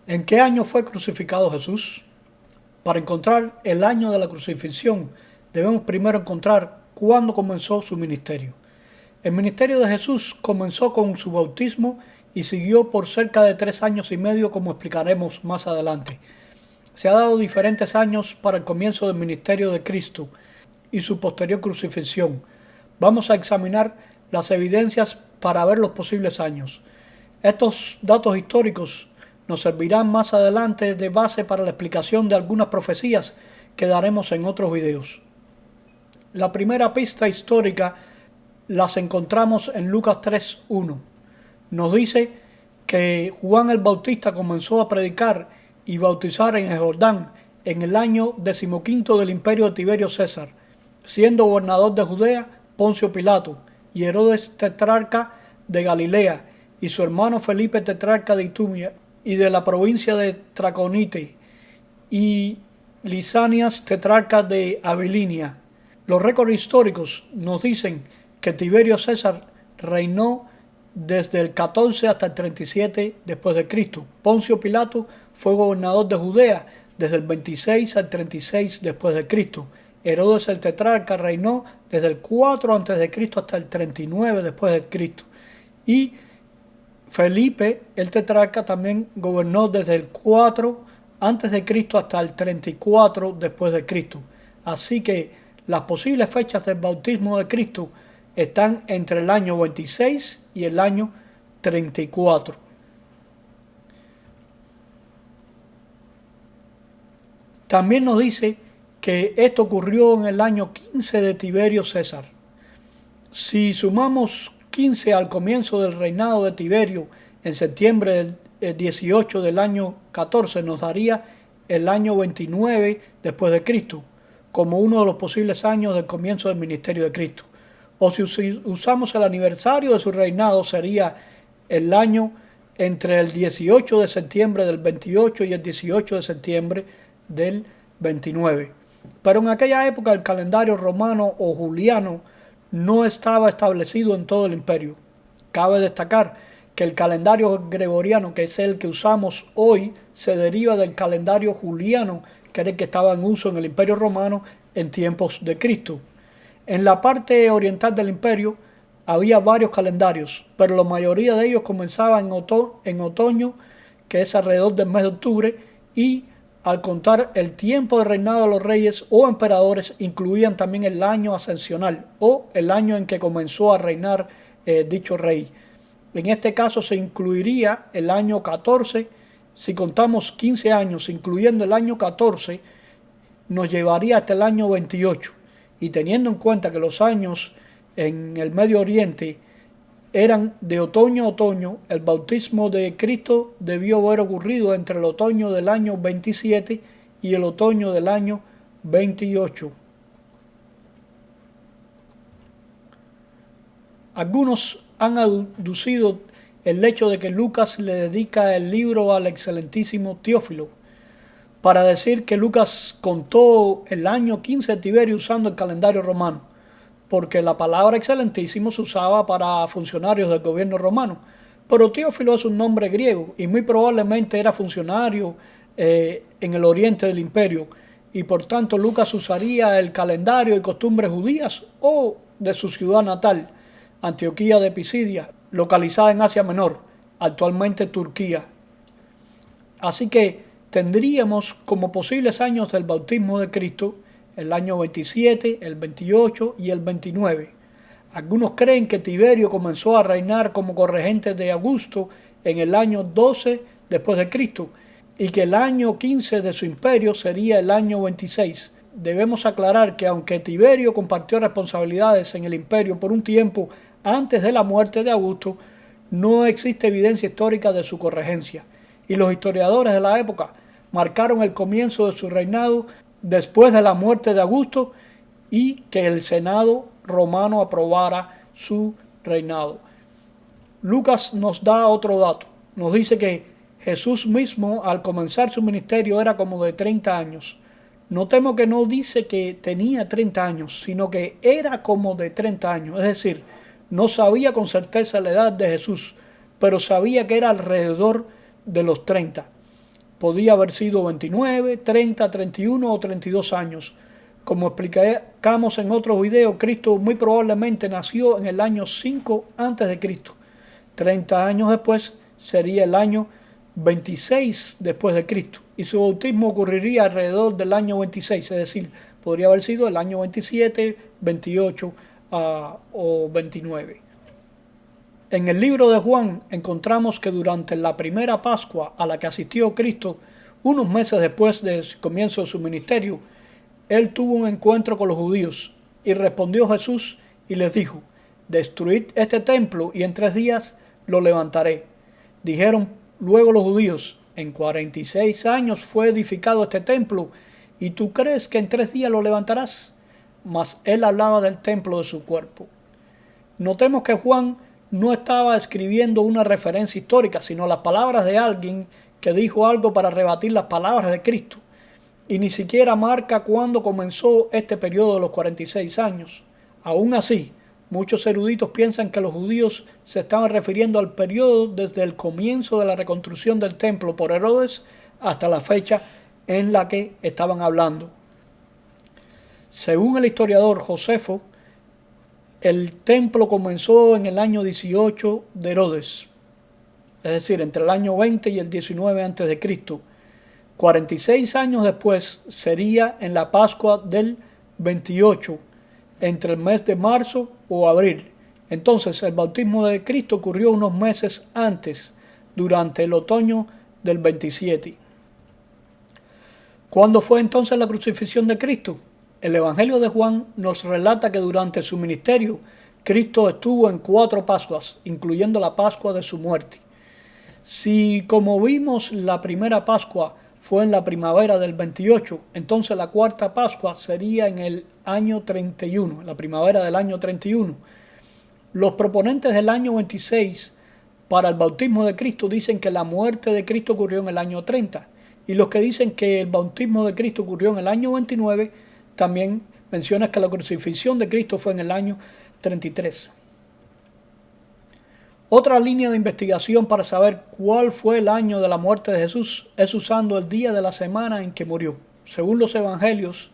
¿En qué año fue crucificado Jesús? Para encontrar el año de la crucifixión, debemos primero encontrar cuándo comenzó su ministerio. El ministerio de Jesús comenzó con su bautismo y siguió por cerca de 3 años y medio, como explicaremos más adelante. Se ha dado diferentes años para el comienzo del ministerio de Cristo y su posterior crucifixión. Vamos a examinar las evidencias para ver los posibles años. Estos datos históricos nos servirán más adelante de base para la explicación de algunas profecías que daremos en otros videos. La primera pista histórica las encontramos en Lucas 3:1. Nos dice que Juan el Bautista comenzó a predicar y bautizar en el Jordán en el año 15 del imperio de Tiberio César, siendo gobernador de Judea Poncio Pilato y Herodes tetrarca de Galilea y su hermano Felipe tetrarca de Itumia y de la provincia de Traconite y Lisanias tetrarca de Abilinia. Los récords históricos nos dicen que Tiberio César reinó desde el 14 hasta el 37 después de Cristo. Poncio Pilato fue gobernador de Judea desde el 26 al 36 después de Cristo. Herodes el tetrarca reinó desde el 4 antes de Cristo hasta el 39 después de Cristo. Y Felipe el tetrarca también gobernó desde el 4 antes de Cristo hasta el 34 después de Cristo. Así que las posibles fechas del bautismo de Cristo están entre el año 26 y el año 34. También nos dice que esto ocurrió en el año 15 de Tiberio César. Si sumamos 15 al comienzo del reinado de Tiberio en septiembre del 18 del año 14, nos daría el año 29 después de Cristo, como uno de los posibles años del comienzo del ministerio de Cristo. O si usamos el aniversario de su reinado, sería el año entre el 18 de septiembre del 28 y el 18 de septiembre del 29. Pero en aquella época el calendario romano o juliano no estaba establecido en todo el imperio. Cabe destacar que el calendario gregoriano, que es el que usamos hoy, se deriva del calendario juliano, que era el que estaba en uso en el imperio romano en tiempos de Cristo. En la parte oriental del imperio había varios calendarios, pero la mayoría de ellos comenzaban en otoño, que es alrededor del mes de octubre, y al contar el tiempo de reinado de los reyes o emperadores, incluían también el año ascensional o el año en que comenzó a reinar dicho rey. En este caso se incluiría el año 14. Si contamos 15 años, incluyendo el año 14, nos llevaría hasta el año 28. Y teniendo en cuenta que los años en el Medio Oriente eran de otoño a otoño, el bautismo de Cristo debió haber ocurrido entre el otoño del año 27 y el otoño del año 28. Algunos han aducido el hecho de que Lucas le dedica el libro al excelentísimo Teófilo, para decir que Lucas contó el año 15 de Tiberio usando el calendario romano, porque la palabra excelentísimo se usaba para funcionarios del gobierno romano. Pero Teófilo es un nombre griego y muy probablemente era funcionario en el oriente del imperio, y por tanto Lucas usaría el calendario y costumbres judías o de su ciudad natal, Antioquía de Pisidia, localizada en Asia Menor, actualmente Turquía. Así que tendríamos como posibles años del bautismo de Cristo el año 27, el 28 y el 29. Algunos creen que Tiberio comenzó a reinar como corregente de Augusto en el año 12 después de Cristo y que el año 15 de su imperio sería el año 26. Debemos aclarar que aunque Tiberio compartió responsabilidades en el imperio por un tiempo antes de la muerte de Augusto, no existe evidencia histórica de su corregencia, y los historiadores de la época marcaron el comienzo de su reinado después de la muerte de Augusto y que el Senado romano aprobara su reinado. Lucas nos da otro dato. Nos dice que Jesús mismo al comenzar su ministerio era como de 30 años. Notemos que no dice que tenía 30 años, sino que era como de 30 años. Es decir, no sabía con certeza la edad de Jesús, pero sabía que era alrededor de los 30. Podía haber sido 29, 30, 31 o 32 años. Como explicamos en otro video, Cristo muy probablemente nació en el año 5 a.C. 30 años después sería el año 26 después de Cristo. Y su bautismo ocurriría alrededor del año 26, es decir, podría haber sido el año 27, 28 o 29. En el libro de Juan encontramos que durante la primera Pascua a la que asistió Cristo, unos meses después del comienzo de su ministerio, él tuvo un encuentro con los judíos y respondió Jesús y les dijo: destruid este templo y en 3 días lo levantaré. Dijeron luego los judíos: en 46 años fue edificado este templo y tú crees que en 3 días lo levantarás. Mas él hablaba del templo de su cuerpo. Notemos que Juan no estaba escribiendo una referencia histórica, sino las palabras de alguien que dijo algo para rebatir las palabras de Cristo. Y ni siquiera marca cuándo comenzó este periodo de los 46 años. Aún así, muchos eruditos piensan que los judíos se estaban refiriendo al periodo desde el comienzo de la reconstrucción del templo por Herodes hasta la fecha en la que estaban hablando. Según el historiador Josefo, el templo comenzó en el año 18 de Herodes, es decir, entre el año 20 y el 19 a.C. 46 años después sería en la Pascua del 28, entre el mes de marzo o abril. Entonces el bautismo de Cristo ocurrió unos meses antes, durante el otoño del 27. ¿Cuándo fue entonces la crucifixión de Cristo? El Evangelio de Juan nos relata que durante su ministerio Cristo estuvo en 4 Pascuas, incluyendo la Pascua de su muerte. Si, como vimos, la primera Pascua fue en la primavera del 28, entonces la cuarta Pascua sería en el año 31, la primavera del año 31. Los proponentes del año 26 para el bautismo de Cristo dicen que la muerte de Cristo ocurrió en el año 30, y los que dicen que el bautismo de Cristo ocurrió en el año 29 también mencionan que la crucifixión de Cristo fue en el año 33. Otra línea de investigación para saber cuál fue el año de la muerte de Jesús es usando el día de la semana en que murió. Según los evangelios,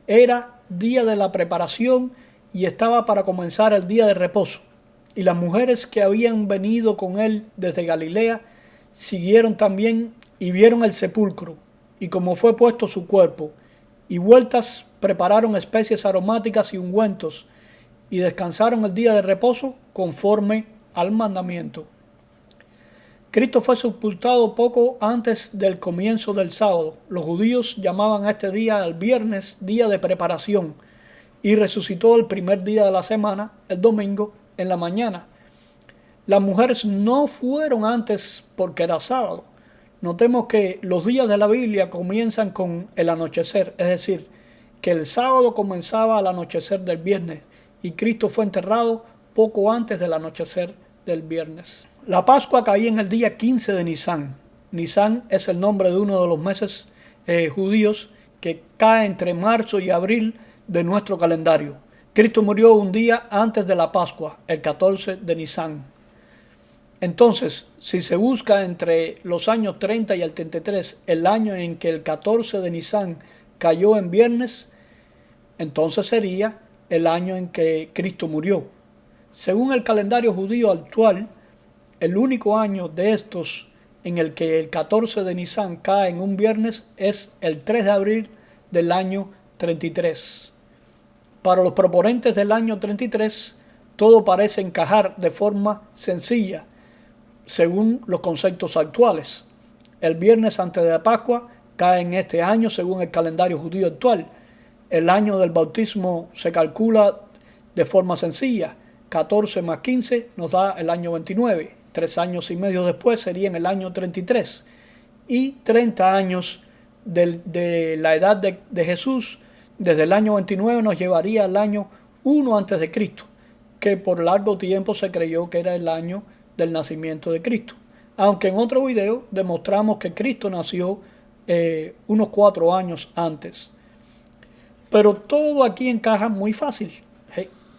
era día de la preparación y estaba para comenzar el día de reposo. Y las mujeres que habían venido con él desde Galilea siguieron también y vieron el sepulcro y cómo fue puesto su cuerpo, y vueltas prepararon especies aromáticas y ungüentos y descansaron el día de reposo conforme al mandamiento. Cristo fue sepultado poco antes del comienzo del sábado. Los judíos llamaban a este día el viernes, día de preparación, y resucitó el primer día de la semana, el domingo, en la mañana. Las mujeres no fueron antes porque era sábado. Notemos que los días de la Biblia comienzan con el anochecer, es decir, que el sábado comenzaba al anochecer del viernes y Cristo fue enterrado poco antes del anochecer del viernes. La Pascua caía en el día 15 de Nisán. Nisán es el nombre de uno de los meses judíos que cae entre marzo y abril de nuestro calendario. Cristo murió un día antes de la Pascua, el 14 de Nisán. Entonces, si se busca entre los años 30 y el 33 el año en que el 14 de Nisán cayó en viernes, entonces sería el año en que Cristo murió. Según el calendario judío actual, el único año de estos en el que el 14 de Nisán cae en un viernes es el 3 de abril del año 33. Para los proponentes del año 33, todo parece encajar de forma sencilla, según los conceptos actuales. El viernes antes de la Pascua cae en este año según el calendario judío actual. El año del bautismo se calcula de forma sencilla. 14 más 15 nos da el año 29. 3 años y medio después sería en el año 33. Y 30 años de la edad de Jesús, desde el año 29 nos llevaría al año 1 antes de Cristo, que por largo tiempo se creyó que era el año del nacimiento de Cristo. Aunque en otro video demostramos que Cristo nació unos 4 años antes. Pero todo aquí encaja muy fácil,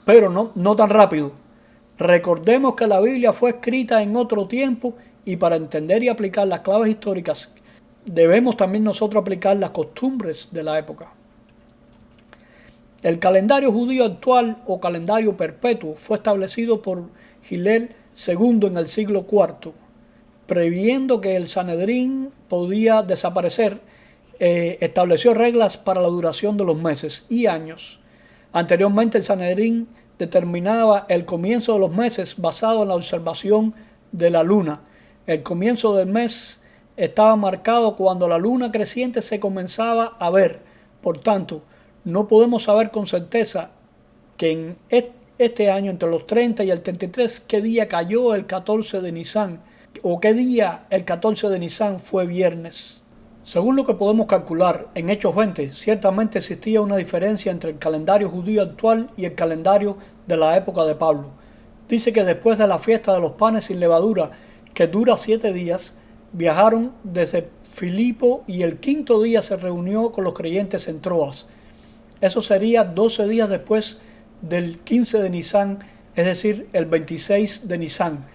pero no tan rápido. Recordemos que la Biblia fue escrita en otro tiempo y para entender y aplicar las claves históricas debemos también nosotros aplicar las costumbres de la época. El calendario judío actual o calendario perpetuo fue establecido por Hillel II en el siglo IV, previendo que el Sanedrín podía desaparecer. Estableció reglas para la duración de los meses y años. Anteriormente el Sanedrín determinaba el comienzo de los meses basado en la observación de la luna. El comienzo del mes estaba marcado cuando la luna creciente se comenzaba a ver. Por tanto, no podemos saber con certeza que en este año, entre los 30 y el 33, qué día cayó el 14 de Nisan o qué día el 14 de Nisan fue viernes. Según lo que podemos calcular, en Hechos 20 ciertamente existía una diferencia entre el calendario judío actual y el calendario de la época de Pablo. Dice que después de la fiesta de los panes sin levadura, que dura 7 días, viajaron desde Filipo y el 5.º día se reunió con los creyentes en Troas. Eso sería 12 días después del 15 de Nisan, es decir, el 26 de Nisan.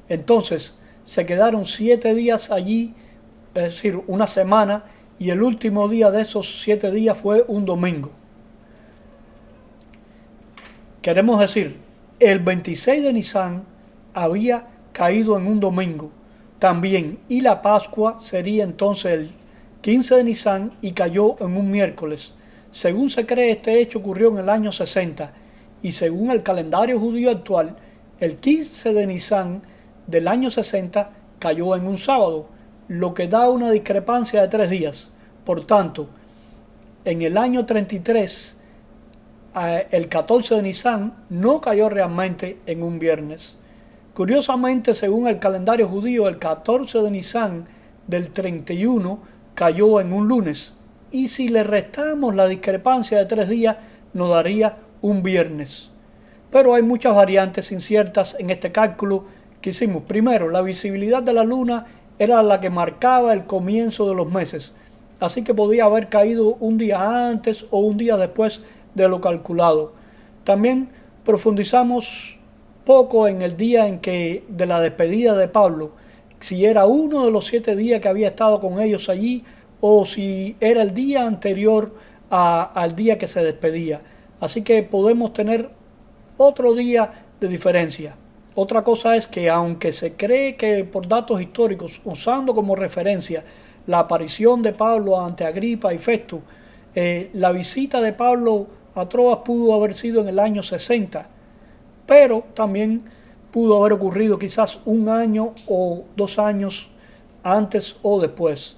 Entonces, se quedaron 7 días allí, es decir, una semana, y el último día de esos 7 días fue un domingo. Queremos decir, el 26 de Nisan había caído en un domingo también, y la Pascua sería entonces el 15 de Nisan y cayó en un miércoles. Según se cree, este hecho ocurrió en el año 60, y según el calendario judío actual, el 15 de Nisan del año 60 cayó en un sábado, lo que da una discrepancia de 3 días. Por tanto, en el año 33, el 14 de Nisan no cayó realmente en un viernes. Curiosamente, según el calendario judío, el 14 de Nisan del 31 cayó en un lunes. Y si le restamos la discrepancia de 3 días, nos daría un viernes. Pero hay muchas variantes inciertas en este cálculo que hicimos. Primero, la visibilidad de la luna era la que marcaba el comienzo de los meses, así que podía haber caído un día antes o un día después de lo calculado. También profundizamos poco en el día en que de la despedida de Pablo, si era uno de los 7 días que había estado con ellos allí o si era el día anterior al día que se despedía. Así que podemos tener otro día de diferencia. Otra cosa es que aunque se cree que por datos históricos, usando como referencia la aparición de Pablo ante Agripa y Festo, la visita de Pablo a Troas pudo haber sido en el año 60, pero también pudo haber ocurrido quizás 1 año o 2 años antes o después.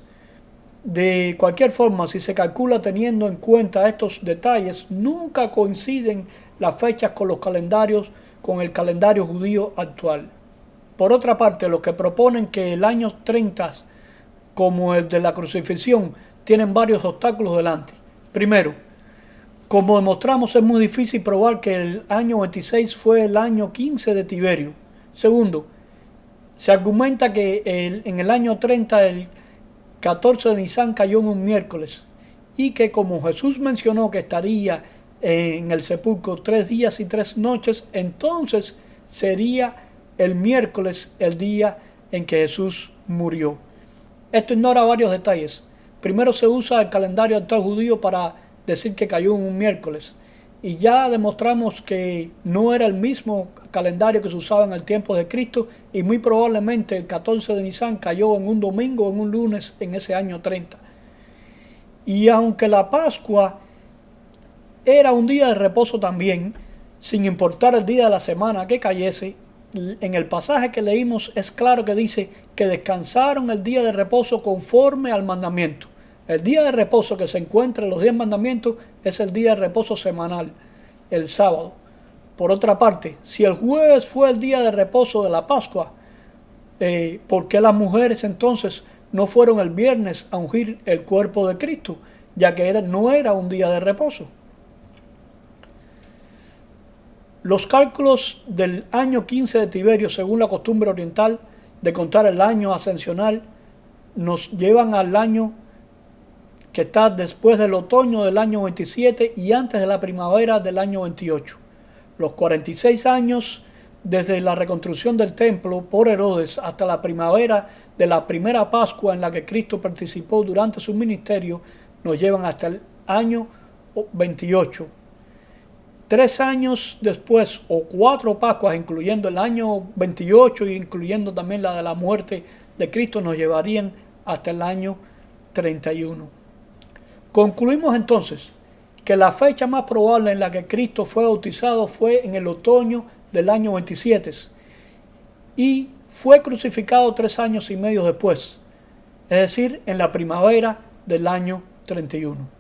De cualquier forma, si se calcula teniendo en cuenta estos detalles, nunca coinciden las fechas con el calendario judío actual. Por otra parte, los que proponen que el año 30, como el de la crucifixión, tienen varios obstáculos delante. Primero, como demostramos, es muy difícil probar que el año 26 fue el año 15 de Tiberio. Segundo, se argumenta que en el año 30 el 14 de Nisan cayó en un miércoles y que como Jesús mencionó que estaría en el sepulcro 3 días y 3 noches, entonces sería el miércoles el día en que Jesús murió. Esto ignora varios detalles. Primero, se usa el calendario actual judío para decir que cayó en un miércoles, y ya demostramos que no era el mismo calendario que se usaba en el tiempo de Cristo, y muy probablemente el 14 de Nisan cayó en un domingo o en un lunes en ese año 30. Y aunque la Pascua era un día de reposo también, sin importar el día de la semana que cayese, en el pasaje que leímos es claro que dice que descansaron el día de reposo conforme al mandamiento. El día de reposo que se encuentra en los 10 mandamientos es el día de reposo semanal, el sábado. Por otra parte, si el jueves fue el día de reposo de la Pascua, ¿por qué las mujeres entonces no fueron el viernes a ungir el cuerpo de Cristo? Ya que no era un día de reposo. Los cálculos del año 15 de Tiberio, según la costumbre oriental de contar el año ascensional, nos llevan al año que está después del otoño del año 27 y antes de la primavera del año 28. Los 46 años desde la reconstrucción del templo por Herodes hasta la primavera de la primera Pascua en la que Cristo participó durante su ministerio nos llevan hasta el año 28. 3 años después, o 4 Pascuas, incluyendo el año 28 e incluyendo también la de la muerte de Cristo, nos llevarían hasta el año 31. Concluimos entonces que la fecha más probable en la que Cristo fue bautizado fue en el otoño del año 27 y fue crucificado 3 años y medio después, es decir, en la primavera del año 31.